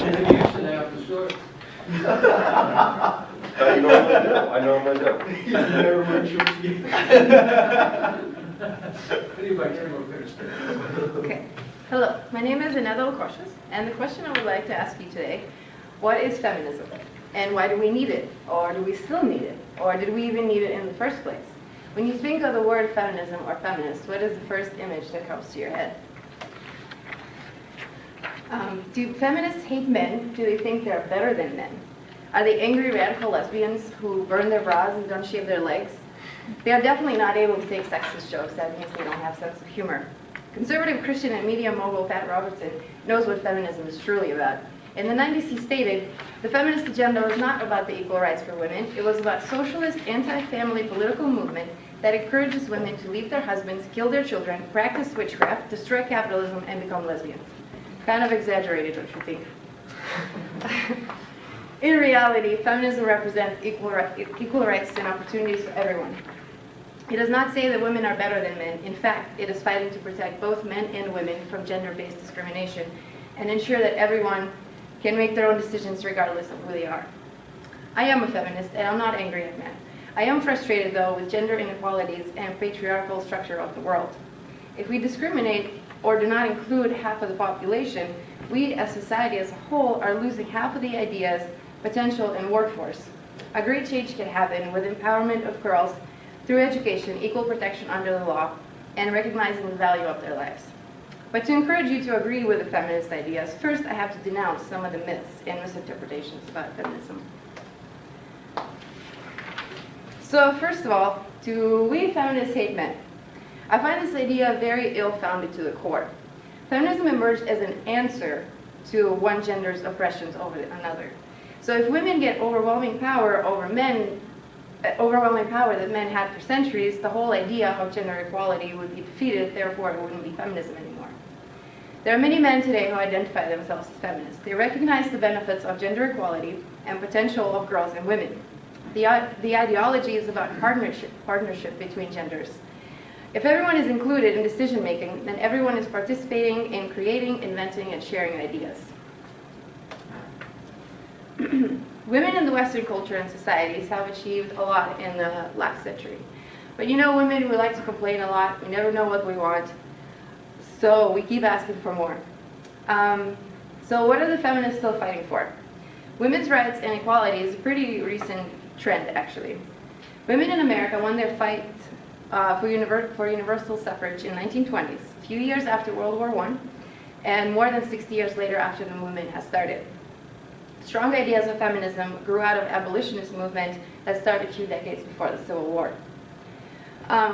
Maybe you should have the shorts. I normally do. You never wear shorts again. Anybody can go first. Okay. Hello, my name is Aneta Lukosiute, and the question I would like to ask you today, what is feminism? And why do we need it? Or do we still need it? Or did we even need it in the first place? When you think of the word feminism or feminist, what is the first image that comes to your head? Do feminists hate men? Do they think they're better than men? Are they angry radical lesbians who burn their bras and don't shave their legs? They are definitely not able to take sexist jokes. That means they don't have sense of humor. Conservative Christian and media mogul Pat Robertson knows what feminism is truly about. In the 90s, he stated, the feminist agenda was not about the equal rights for women. It was about socialist, anti-family political movement that encourages women to leave their husbands, kill their children, practice witchcraft, destroy capitalism, and become lesbians. Kind of exaggerated, don't you think? In reality, feminism represents equal rights and opportunities for everyone. It does not say that women are better than men. In fact, it is fighting to protect both men and women from gender-based discrimination and ensure that everyone can make their own decisions regardless of who they are. I am a feminist, and I'm not angry at men. I am frustrated, though, with gender inequalities and patriarchal structure of the world. If we discriminate or do not include half of the population, we as society as a whole are losing half of the ideas, potential, and workforce. A great change can happen with empowerment of girls through education, equal protection under the law, and recognizing the value of their lives. But to encourage you to agree with the feminist ideas, first I have to denounce some of the myths and misinterpretations about feminism. So first of all, do we feminists hate men? I find this idea very ill-founded to the core. Feminism emerged as an answer to one gender's oppressions over another. So if women get overwhelming power over men, overwhelming power that men had for centuries, the whole idea of gender equality would be defeated, therefore it wouldn't be feminism anymore. There are many men today who identify themselves as feminists. They recognize the benefits of gender equality and potential of girls and women. The ideology is about partnership between genders. If everyone is included in decision making, then everyone is participating in creating, inventing, and sharing ideas. Women in the Western culture and societies have achieved a lot in the last century. But you know, women, we like to complain a lot. We never know what we want. So we keep asking for more. So what are the feminists still fighting for? Women's rights and equality is a pretty recent trend, actually. Women in America won their fight for universal suffrage in the 1920s, a few years after World War I, and more than 60 years later after the movement has started. Strong ideas of feminism grew out of abolitionist movement that started a few decades before the Civil War.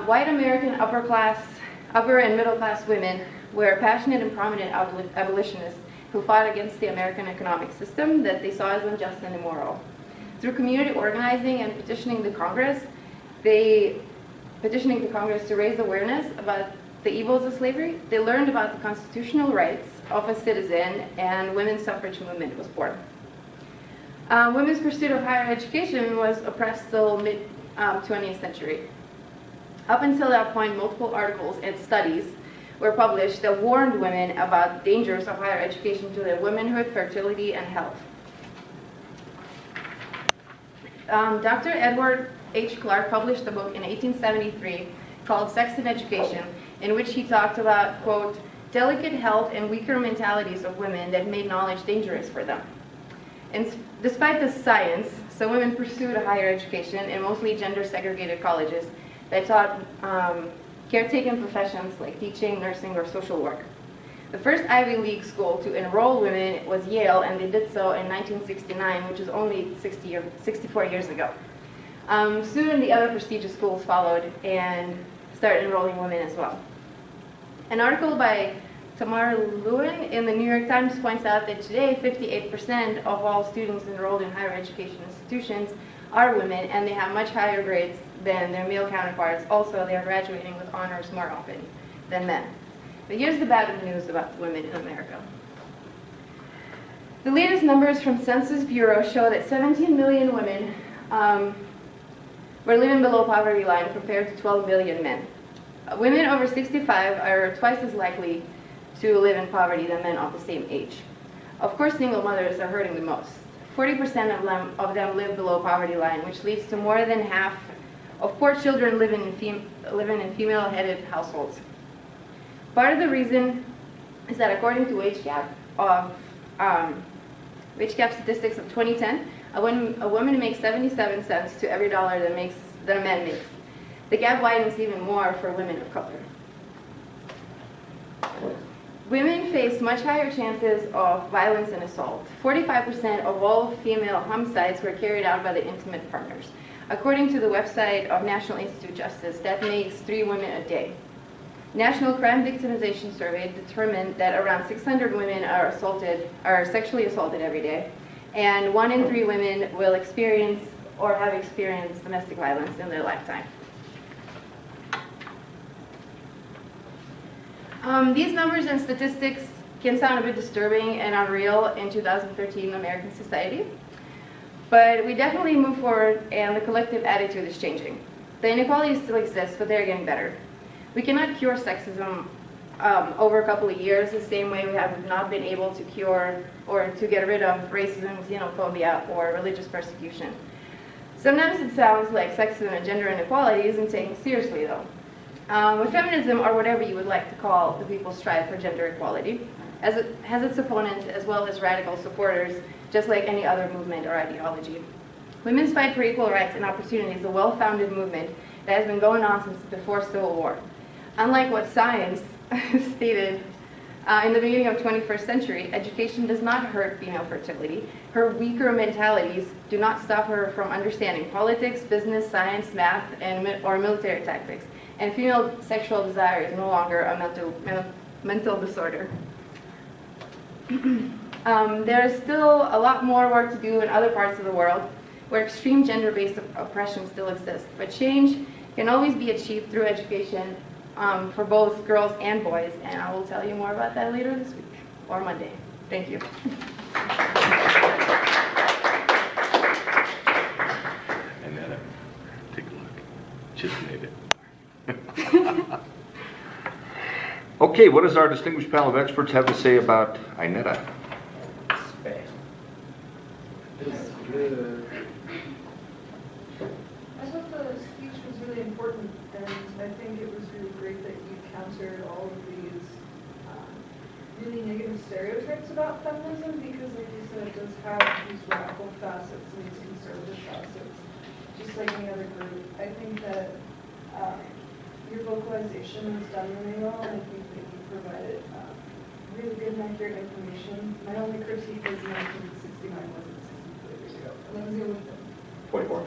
White American upper and middle class women were passionate and prominent abolitionists who fought against the American economic system that they saw as unjust and immoral. Through community organizing and petitioning the Congress to raise awareness about the evils of slavery, they learned about the constitutional rights of a citizen, and women's suffrage movement was born. Women's pursuit of higher education was oppressed till mid-20th century. Up until that point, multiple articles and studies were published that warned women about the dangers of higher education to their womanhood, fertility, and health. Dr. Edward H. Clark published a book in 1873 called Sex and Education, in which he talked about, quote, delicate health and weaker mentalities of women that made knowledge dangerous for them. And despite the science, some women pursued a higher education in mostly gender-segregated colleges that taught caretaking professions like teaching, nursing, or social work. The first Ivy League school to enroll women was Yale, and they did so in 1969, which is only 64 years ago. Soon the other prestigious schools followed and started enrolling women as well. An article by Tamar Lewin in the New York Times points out that today 58% of all students enrolled in higher education institutions are women, and they have much higher grades than their male counterparts. Also, they are graduating with honors more often than men. But here's the bad news about women in America. The latest numbers from Census Bureau show that 17 million women were living below poverty line compared to 12 million men. Women over 65 are twice as likely to live in poverty than men of the same age. Of course, single mothers are hurting the most. 40% of them live below poverty line, which leads to more than half of poor children living in female-headed households. Part of the reason is that according to wage gap statistics of 2010, a woman makes 77 cents to every dollar that a man makes. The gap widens even more for women of color. Women face much higher chances of violence and assault. 45% of all female homicides were carried out by the intimate partners. According to the website of National Institute of Justice, that makes 3 women a day. National Crime Victimization Survey determined that around 600 women are sexually assaulted every day, and 1 in 3 women will experience or have experienced domestic violence in their lifetime. These numbers and statistics can sound a bit disturbing and unreal in 2013 American society, but we definitely move forward and the collective attitude is changing. The inequalities still exist, but they're getting better. We cannot cure sexism over a couple of years the same way we have not been able to cure or to get rid of racism, xenophobia, or religious persecution. Sometimes it sounds like sexism and gender inequality isn't taken seriously though. With feminism, or whatever you would like to call the people strive for gender equality, as it has its opponents as well as radical supporters, just like any other movement or ideology. Women's fight for equal rights and opportunity is a well-founded movement that has been going on since before Civil War. Unlike what science stated in the beginning of 21st century, education does not hurt female fertility. Her weaker mentalities do not stop her from understanding politics, business, science, math, or military tactics. And female sexual desire is no longer a mental disorder. There is still a lot more work to do in other parts of the world where extreme gender-based oppression still exists, but change can always be achieved through education for both girls and boys, and I will tell you more about that later this week, or Monday. Thank you. Annette, take a look. Just made it. Okay, what does our distinguished panel of experts have to say about Inetta? It's good. I thought the speech was really important, and I think it was really great that you countered all of these really negative stereotypes about feminism, because like you said, it does have these radical facets and these conservative facets, just like any other group. I think that your vocalization was done really well, and I think that you provided really good and accurate information. My only critique is 1969 wasn't 64 years ago. And then zero with them. 24.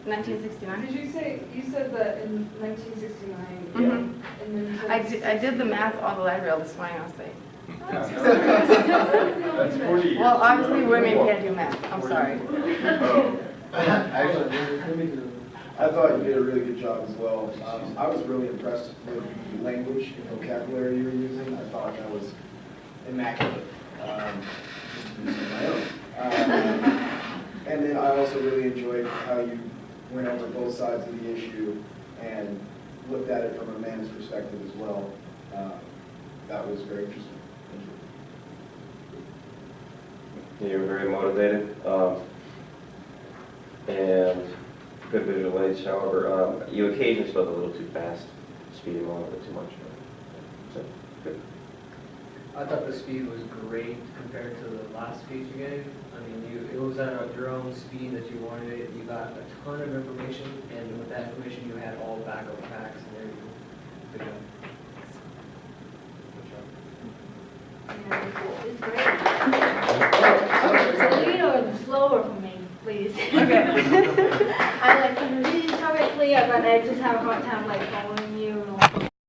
1969? Did you say, you said that in 1969, Mhm. and then you said I did the math on the light rail this morning, I was like, That's 40 years. well, obviously women can't do math, I'm sorry. Actually, I thought you did a really good job as well. I was really impressed with the language and vocabulary you were using. I thought that was immaculate, just to use my own. And then I also really enjoyed how you went over both sides of the issue and looked at it from a man's perspective as well. That was very interesting. Thank you. You were very motivated, and good visual aids. However, you occasionally spoke a little too fast, speeding along a bit too much. So, good. I thought the speed was great compared to the last speech you gave. I mean, it was at your own speed that you wanted it. You got a ton of information, and with that information, you had all backup facts and everything. Good job. It's great. So lead or slower for me, please. Okay. I like can read it very clear, but I just have a hard time like following you